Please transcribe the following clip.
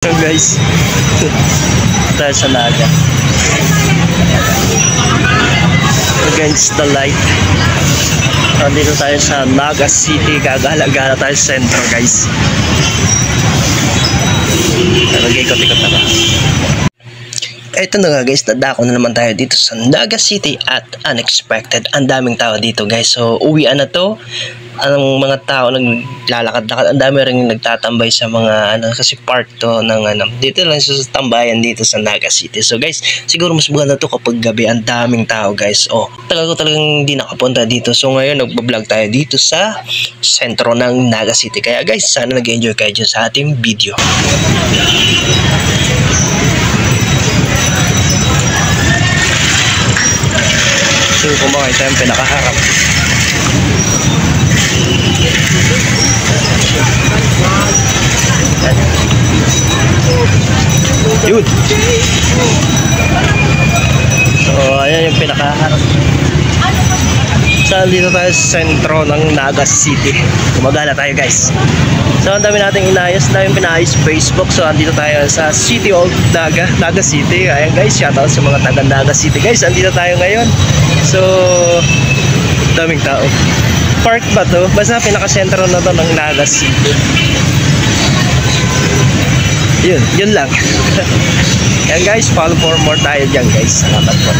So guys, tayo sa Naga against the light. Nandito tayo sa Naga City, gagala-gala tayo sa sentro guys. Nag-ikot-ikot na ba? Ito na nga guys, nadako na naman tayo dito sa Naga City at unexpected. Ang daming tao dito guys. So uwian na to. Ang mga tao naglalakad-lakad, ang dami rin nagtatambay sa mga kasi park to ng dito lang sa tambayan dito sa Naga City. So guys, siguro mas maganda to kapag gabi, ang daming tao guys. Tagal ko talagang hindi nakapunta dito. So ngayon nagbo-vlog tayo dito sa sentro ng Naga City. Kaya guys, sana nag-enjoy kayo dyan sa ating video. So kung makita yung pinakaharap, yun. So ayan yung pinakaharap. So dito tayo sa sentro ng Naga City. Gumagala tayo guys. So ang dami nating inayos, daming pinaayos Facebook. So andito tayo sa City of Naga City. Ayan guys, shoutout sa mga taga Naga City guys. Andito tayo ngayon. So daming tao. Park ba to? Basta pinaka-sentro na to ng Naga City. Yun lang. Ayan guys, follow for more tayo dyan guys. Salamat po.